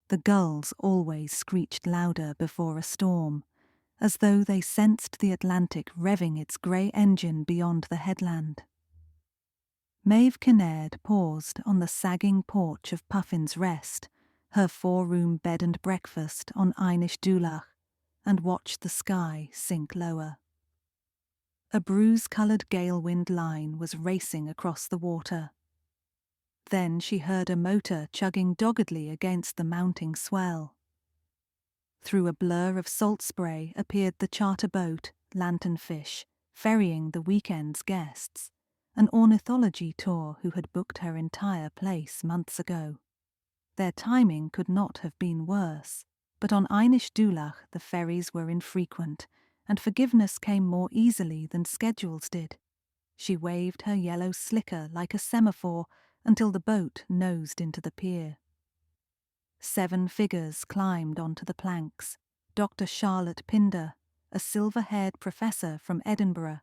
The gulls always screeched louder before a storm, as though they sensed the Atlantic revving its grey engine beyond the headland. Maeve Kinnaird paused on the sagging porch of Puffin's Rest, her four-room bed and breakfast on Einish Dúlach, and watched the sky sink lower. A bruise-coloured gale-wind line was racing across the water. Then she heard a motor chugging doggedly against the mounting swell. Through a blur of salt spray appeared the charter boat, Lanternfish, ferrying the weekend's guests, an ornithology tour who had booked her entire place months ago. Their timing could not have been worse, but on Einish Dúlach the ferries were infrequent, and forgiveness came more easily than schedules did. She waved her yellow slicker like a semaphore until the boat nosed into the pier. 7 figures climbed onto the planks. Dr. Charlotte Pinder, a silver-haired professor from Edinburgh,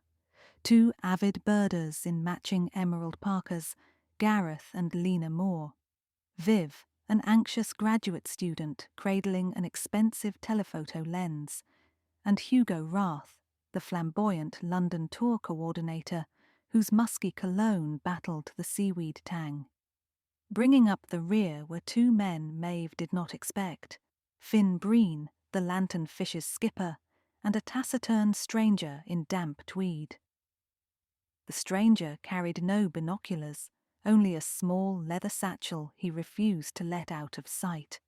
2 avid birders in matching emerald parkas, Gareth and Lena Moore, Viv, an anxious graduate student cradling an expensive telephoto lens, and Hugo Rath, the flamboyant London tour coordinator whose musky cologne battled the seaweed tang. Bringing up the rear were 2 men Maeve did not expect, Finn Breen, the Lanternfish's skipper, and a taciturn stranger in damp tweed. The stranger carried no binoculars, only a small leather satchel he refused to let out of sight.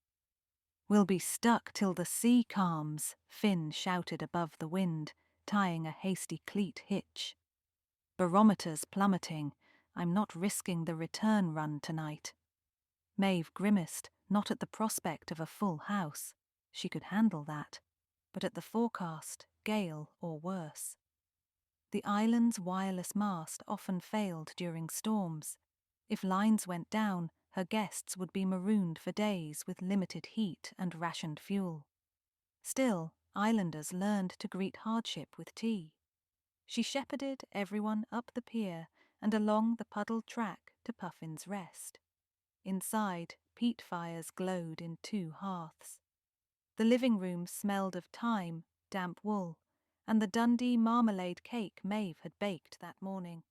"We'll be stuck till the sea calms," Finn shouted above the wind, tying a hasty cleat hitch. "Barometers plummeting. I'm not risking the return run tonight." Maeve grimaced, not at the prospect of a full house. She could handle that. But at the forecast, gale or worse. The island's wireless mast often failed during storms. If lines went down, her guests would be marooned for days with limited heat and rationed fuel. Still, islanders learned to greet hardship with tea. She shepherded everyone up the pier and along the puddled track to Puffin's Rest. Inside, peat fires glowed in 2 hearths. The living room smelled of thyme, damp wool, and the Dundee marmalade cake Maeve had baked that morning.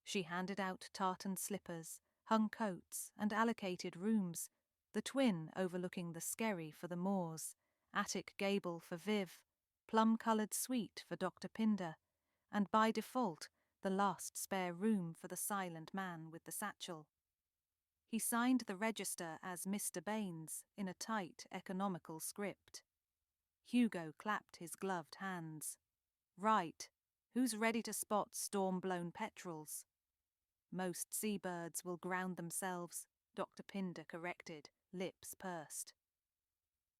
She handed out tartan slippers, hung coats, and allocated rooms, the twin overlooking the Skerry for the Moors, attic gable for Viv, plum-coloured suite for Dr. Pinder, and by default the last spare room for the silent man with the satchel. He signed the register as Mr. Baines in a tight, economical script. Hugo clapped his gloved hands. "Right, who's ready to spot storm-blown petrels?" "Most seabirds will ground themselves," Dr. Pinder corrected, lips pursed.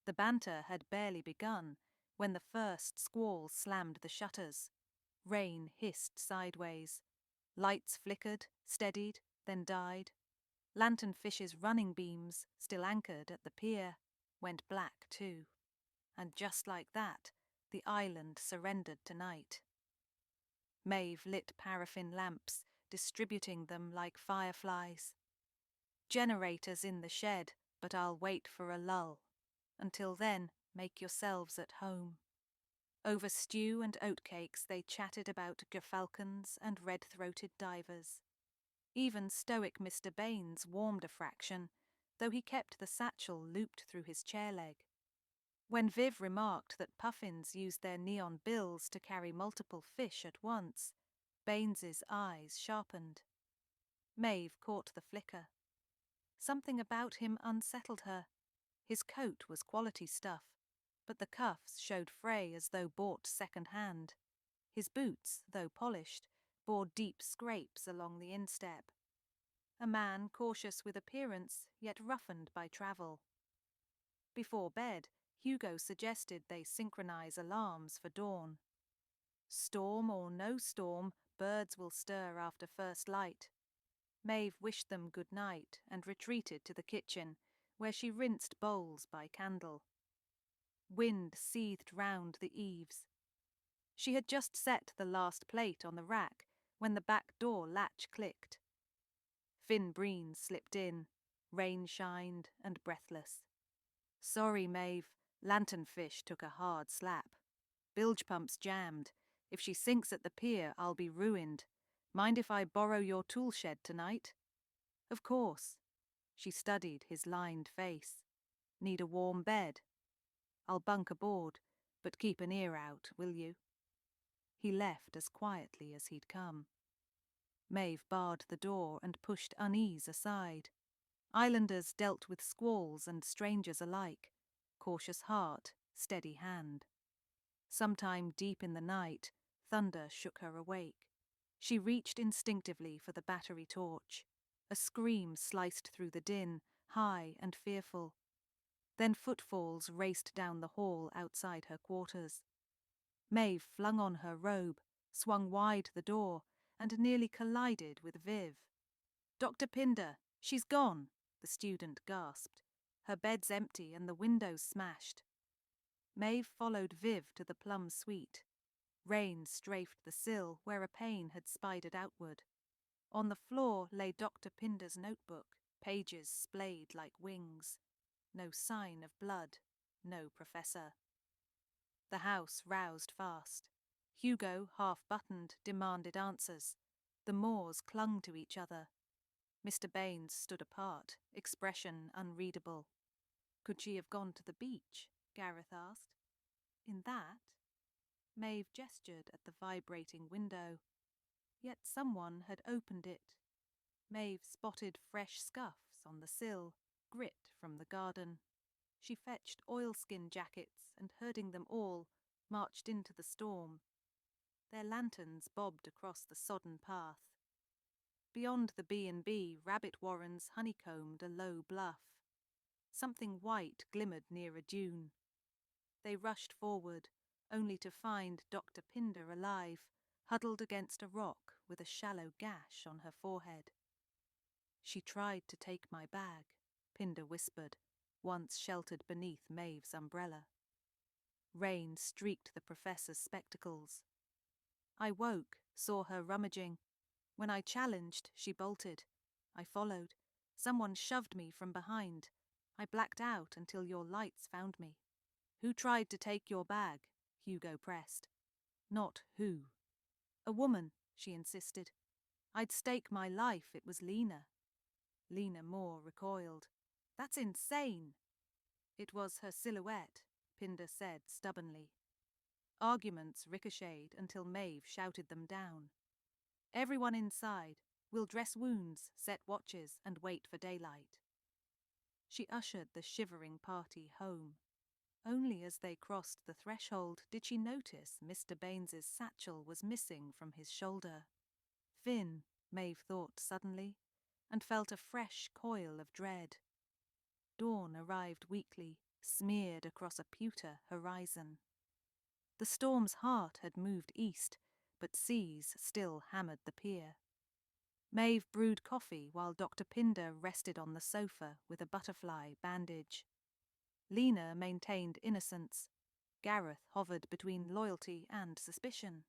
The banter had barely begun when the first squall slammed the shutters. Rain hissed sideways. Lights flickered, steadied, then died. Lanternfish's running beams, still anchored at the pier, went black too. And just like that, the island surrendered to night. Maeve lit paraffin lamps, distributing them like fireflies. "Generators in the shed, but I'll wait for a lull. Until then, make yourselves at home." Over stew and oatcakes they chatted about gerfalcons and red-throated divers. Even stoic Mr. Baines warmed a fraction, though he kept the satchel looped through his chair leg. When Viv remarked that puffins used their neon bills to carry multiple fish at once, Baines's eyes sharpened. Maeve caught the flicker. Something about him unsettled her. His coat was quality stuff, but the cuffs showed fray as though bought second-hand. His boots, though polished, bore deep scrapes along the instep. A man cautious with appearance, yet roughened by travel. Before bed, Hugo suggested they synchronize alarms for dawn. Storm or no storm, birds will stir after first light. Maeve wished them good night and retreated to the kitchen, where she rinsed bowls by candle. Wind seethed round the eaves. She had just set the last plate on the rack when the back door latch clicked. Finn Breen slipped in, rain-shined and breathless. Sorry, Maeve. Lanternfish took a hard slap. Bilge pump's jammed. If she sinks at the pier, I'll be ruined. Mind if I borrow your tool shed tonight? Of course. She studied his lined face. Need a warm bed? I'll bunk aboard, but keep an ear out, will you? He left as quietly as he'd come. Maeve barred the door and pushed unease aside. Islanders dealt with squalls and strangers alike. Cautious heart, steady hand. Sometime deep in the night, thunder shook her awake. She reached instinctively for the battery torch. A scream sliced through the din, high and fearful. Then footfalls raced down the hall outside her quarters. Maeve flung on her robe, swung wide the door, and nearly collided with Viv. "Dr. Pinder, she's gone," the student gasped. "Her bed's empty and the window's smashed." Maeve followed Viv to the plum suite. Rain strafed the sill where a pane had spidered outward. On the floor lay Dr. Pinder's notebook, pages splayed like wings. No sign of blood, no professor. The house roused fast. Hugo, half-buttoned, demanded answers. The Moors clung to each other. Mr. Baines stood apart, expression unreadable. Could she have gone to the beach? Gareth asked. In that? Maeve gestured at the vibrating window. Yet someone had opened it. Maeve spotted fresh scuffs on the sill, grit from the garden. She fetched oilskin jackets and, herding them all, marched into the storm. Their lanterns bobbed across the sodden path. Beyond the B&B, rabbit warrens honeycombed a low bluff. Something white glimmered near a dune. They rushed forward, only to find Dr. Pinder alive, huddled against a rock with a shallow gash on her forehead. "She tried to take my bag," Pinder whispered, once sheltered beneath Maeve's umbrella. Rain streaked the professor's spectacles. "I woke, saw her rummaging. When I challenged, she bolted. I followed. Someone shoved me from behind. I blacked out until your lights found me." "Who tried to take your bag?" Hugo pressed. "Not who." "A woman," she insisted. "I'd stake my life it was Lena." Lena Moore recoiled. "That's insane." "It was her silhouette," Pinder said stubbornly. Arguments ricocheted until Maeve shouted them down. "Everyone inside. We'll dress wounds, set watches, and wait for daylight." She ushered the shivering party home. Only as they crossed the threshold did she notice Mr. Baines's satchel was missing from his shoulder. Finn, Maeve thought suddenly, and felt a fresh coil of dread. Dawn arrived weakly, smeared across a pewter horizon. The storm's heart had moved east, but seas still hammered the pier. Maeve brewed coffee while Dr. Pinder rested on the sofa with a butterfly bandage. Lena maintained innocence. Gareth hovered between loyalty and suspicion.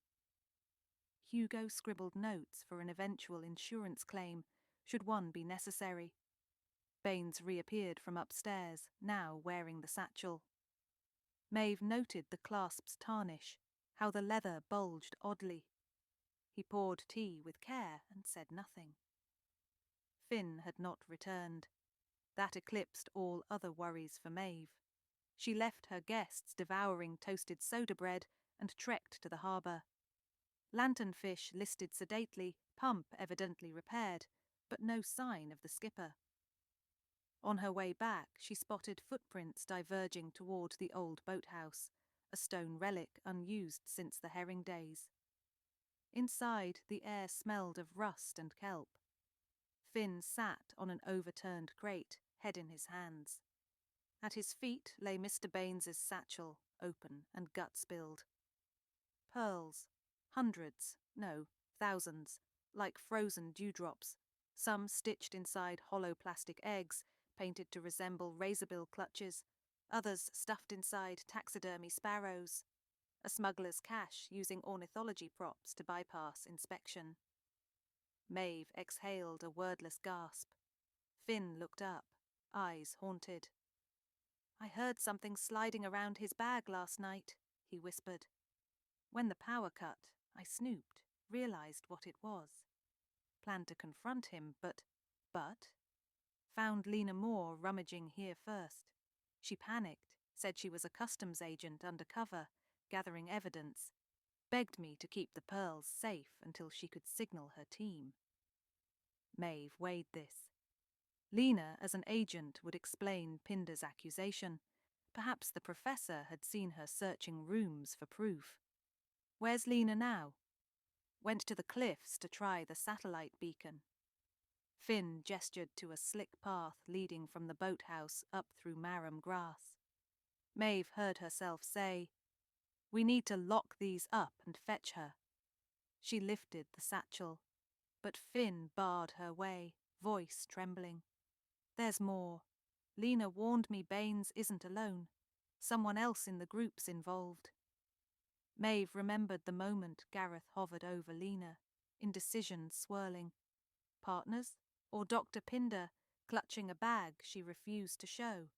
Hugo scribbled notes for an eventual insurance claim, should one be necessary. Baines reappeared from upstairs, now wearing the satchel. Maeve noted the clasp's tarnish, how the leather bulged oddly. He poured tea with care and said nothing. Finn had not returned. That eclipsed all other worries for Maeve. She left her guests devouring toasted soda bread and trekked to the harbour. Lanternfish listed sedately, pump evidently repaired, but no sign of the skipper. On her way back, she spotted footprints diverging toward the old boathouse, a stone relic unused since the herring days. Inside, the air smelled of rust and kelp. Finn sat on an overturned crate, head in his hands. At his feet lay Mr. Baines's satchel, open and gut-spilled. Pearls, hundreds, no, thousands, like frozen dewdrops, some stitched inside hollow plastic eggs, painted to resemble razorbill clutches, others stuffed inside taxidermy sparrows. A smuggler's cache using ornithology props to bypass inspection. Maeve exhaled a wordless gasp. Finn looked up, eyes haunted. "I heard something sliding around his bag last night," he whispered. When the power cut, I snooped, realized what it was. Planned to confront him, but found Lena Moore rummaging here first. She panicked, said she was a customs agent undercover, gathering evidence, begged me to keep the pearls safe until she could signal her team. Maeve weighed this. Lena, as an agent, would explain Pinder's accusation. Perhaps the professor had seen her searching rooms for proof. Where's Lena now? Went to the cliffs to try the satellite beacon. Finn gestured to a slick path leading from the boathouse up through marram grass. Maeve heard herself say, "We need to lock these up and fetch her." She lifted the satchel, but Finn barred her way, voice trembling. "There's more. Lena warned me Baines isn't alone. Someone else in the group's involved." Maeve remembered the moment Gareth hovered over Lena, indecision swirling. Partners? Or Dr. Pinder, clutching a bag she refused to show?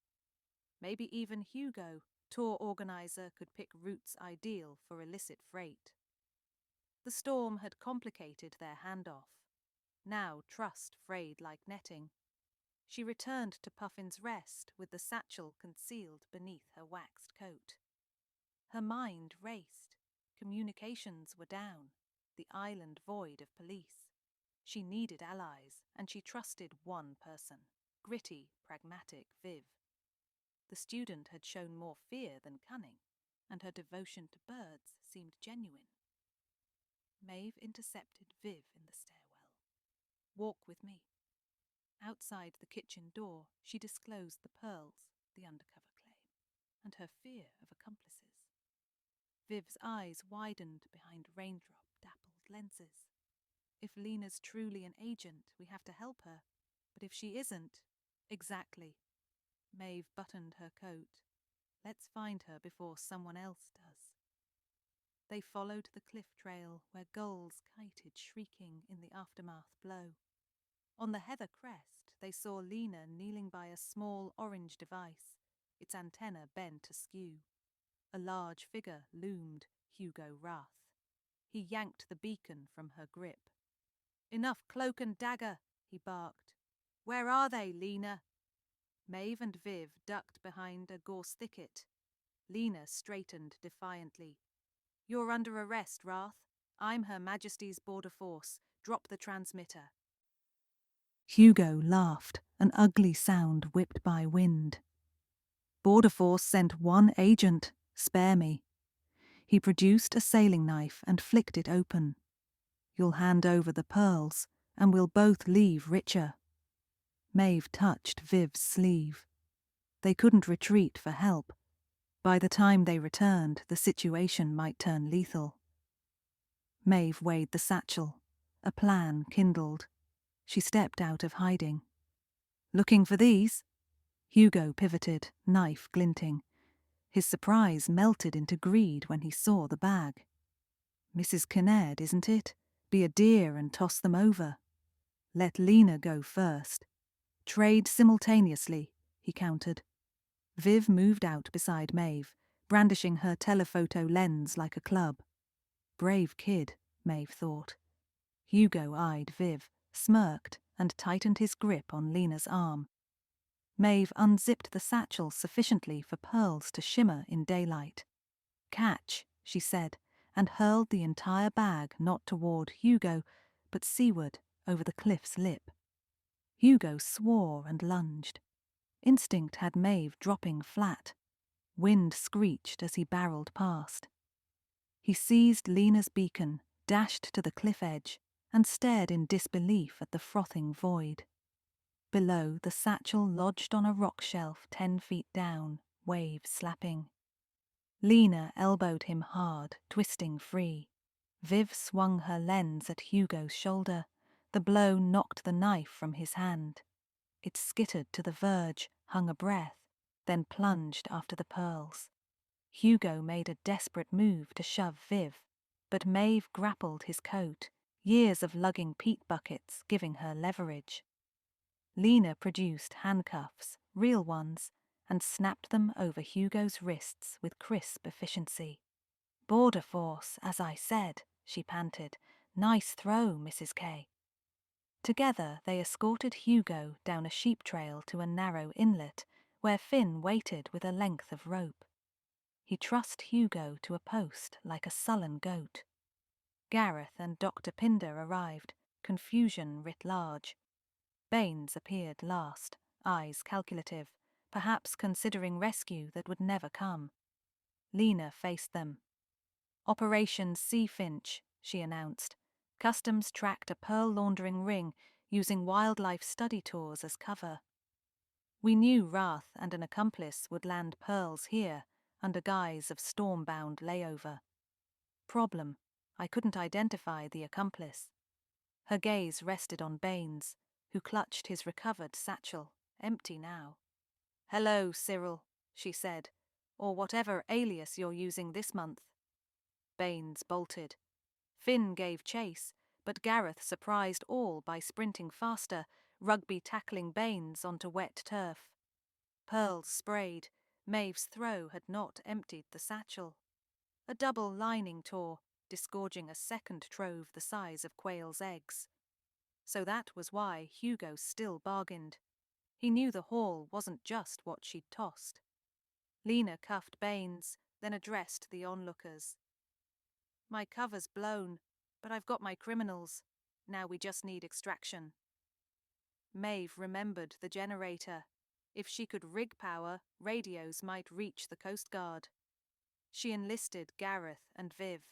Maybe even Hugo, tour organizer, could pick routes ideal for illicit freight. The storm had complicated their handoff. Now trust frayed like netting. She returned to Puffin's Rest with the satchel concealed beneath her waxed coat. Her mind raced. Communications were down, the island void of police. She needed allies, and she trusted one person, gritty, pragmatic Viv. The student had shown more fear than cunning, and her devotion to birds seemed genuine. Maeve intercepted Viv in the stairwell. "Walk with me." Outside the kitchen door, she disclosed the pearls, the undercover claim, and her fear of accomplices. Viv's eyes widened behind raindrop-dappled lenses. "If Lena's truly an agent, we have to help her. But if she isn't—" "Exactly." Maeve buttoned her coat. "Let's find her before someone else does." They followed the cliff trail where gulls kited shrieking in the aftermath blow. On the heather crest, they saw Lena kneeling by a small orange device, its antenna bent askew. A large figure loomed, Hugo Wrath. He yanked the beacon from her grip. "Enough cloak and dagger," he barked. "Where are they, Lena?" Maeve and Viv ducked behind a gorse thicket. Lena straightened defiantly. "You're under arrest, Wrath. I'm Her Majesty's Border Force. Drop the transmitter." Hugo laughed, an ugly sound whipped by wind. "Border Force sent one agent. Spare me." He produced a sailing knife and flicked it open. "You'll hand over the pearls, and we'll both leave richer." Maeve touched Viv's sleeve. They couldn't retreat for help. By the time they returned, the situation might turn lethal. Maeve weighed the satchel. A plan kindled. She stepped out of hiding. "Looking for these?" Hugo pivoted, knife glinting. His surprise melted into greed when he saw the bag. "Mrs. Kinnaird, isn't it? Be a dear and toss them over." "Let Lena go first." "Trade simultaneously," he countered. Viv moved out beside Maeve, brandishing her telephoto lens like a club. Brave kid, Maeve thought. Hugo eyed Viv, smirked, and tightened his grip on Lena's arm. Maeve unzipped the satchel sufficiently for pearls to shimmer in daylight. "Catch," she said, and hurled the entire bag not toward Hugo, but seaward over the cliff's lip. Hugo swore and lunged. Instinct had Maeve dropping flat. Wind screeched as he barreled past. He seized Lena's beacon, dashed to the cliff edge, and stared in disbelief at the frothing void. Below, the satchel lodged on a rock shelf 10 feet down, waves slapping. Lena elbowed him hard, twisting free. Viv swung her lens at Hugo's shoulder. The blow knocked the knife from his hand. It skittered to the verge, hung a breath, then plunged after the pearls. Hugo made a desperate move to shove Viv, but Maeve grappled his coat, years of lugging peat buckets giving her leverage. Lena produced handcuffs, real ones, and snapped them over Hugo's wrists with crisp efficiency. "Border force, as I said," she panted. "Nice throw, Mrs. K." Together they escorted Hugo down a sheep trail to a narrow inlet, where Finn waited with a length of rope. He trussed Hugo to a post like a sullen goat. Gareth and Dr. Pinder arrived, confusion writ large. Baines appeared last, eyes calculative, perhaps considering rescue that would never come. Lena faced them. "Operation Sea Finch," she announced. Customs tracked a pearl laundering ring using wildlife study tours as cover. "We knew Wrath and an accomplice would land pearls here under guise of storm-bound layover. Problem: I couldn't identify the accomplice." Her gaze rested on Baines, who clutched his recovered satchel, empty now. "Hello, Cyril," she said, "or whatever alias you're using this month." Baines bolted. Finn gave chase, but Gareth surprised all by sprinting faster, rugby tackling Baines onto wet turf. Pearls sprayed. Maeve's throw had not emptied the satchel. A double lining tore, disgorging a second trove the size of quail's eggs. So that was why Hugo still bargained. He knew the haul wasn't just what she'd tossed. Lena cuffed Baines, then addressed the onlookers. "My cover's blown, but I've got my criminals. Now we just need extraction." Maeve remembered the generator. If she could rig power, radios might reach the Coast Guard. She enlisted Gareth and Viv.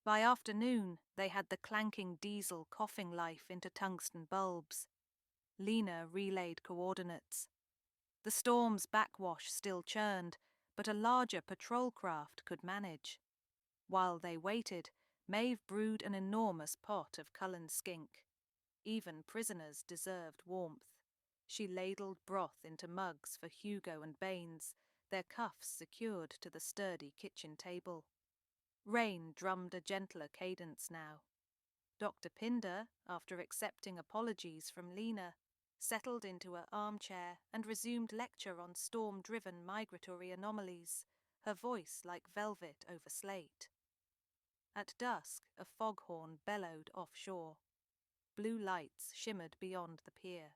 By afternoon, they had the clanking diesel coughing life into tungsten bulbs. Lena relayed coordinates. The storm's backwash still churned, but a larger patrol craft could manage. While they waited, Maeve brewed an enormous pot of Cullen skink. Even prisoners deserved warmth. She ladled broth into mugs for Hugo and Baines, their cuffs secured to the sturdy kitchen table. Rain drummed a gentler cadence now. Dr. Pinder, after accepting apologies from Lena, settled into her armchair and resumed lecture on storm-driven migratory anomalies, her voice like velvet over slate. At dusk, a foghorn bellowed offshore. Blue lights shimmered beyond the pier.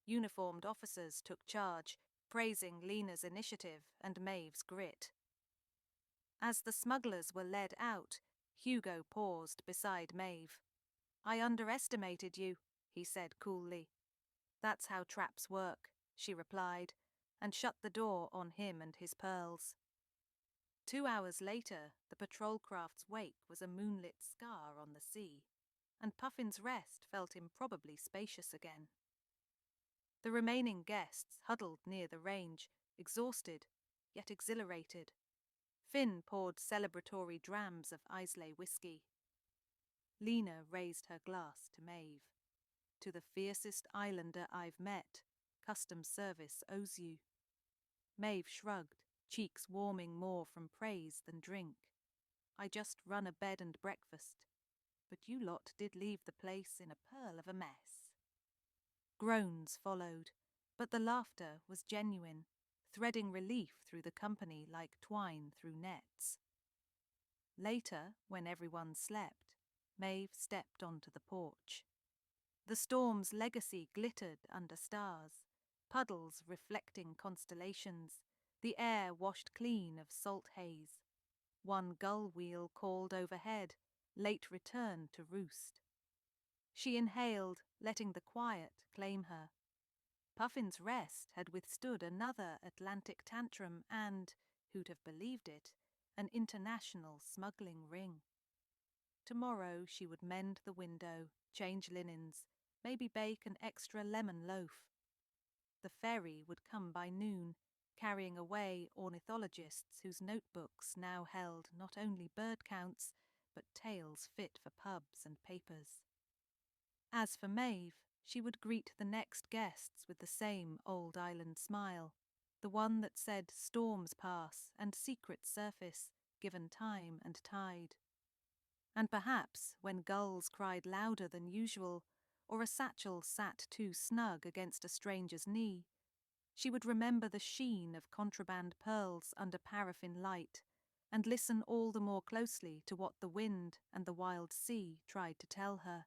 Uniformed officers took charge, praising Lena's initiative and Maeve's grit. As the smugglers were led out, Hugo paused beside Maeve. "I underestimated you," he said coolly. "That's how traps work," she replied, and shut the door on him and his pearls. 2 hours later, the patrol craft's wake was a moonlit scar on the sea, and Puffin's Rest felt improbably spacious again. The remaining guests huddled near the range, exhausted, yet exhilarated. Finn poured celebratory drams of Islay whiskey. Lena raised her glass to Maeve. "To the fiercest islander I've met, Customs Service owes you." Maeve shrugged, cheeks warming more from praise than drink. "I just run a bed and breakfast, but you lot did leave the place in a pearl of a mess." Groans followed, but the laughter was genuine, threading relief through the company like twine through nets. Later, when everyone slept, Maeve stepped onto the porch. The storm's legacy glittered under stars, puddles reflecting constellations, the air washed clean of salt haze. One gull wheel called overhead, late return to roost. She inhaled, letting the quiet claim her. Puffin's Rest had withstood another Atlantic tantrum and, who'd have believed it, an international smuggling ring. Tomorrow she would mend the window, change linens, maybe bake an extra lemon loaf. The ferry would come by noon, carrying away ornithologists whose notebooks now held not only bird counts, but tales fit for pubs and papers. As for Maeve, she would greet the next guests with the same old island smile, the one that said storms pass and secrets surface, given time and tide. And perhaps, when gulls cried louder than usual, or a satchel sat too snug against a stranger's knee, She would remember the sheen of contraband pearls under paraffin light, and listen all the more closely to what the wind and the wild sea tried to tell her.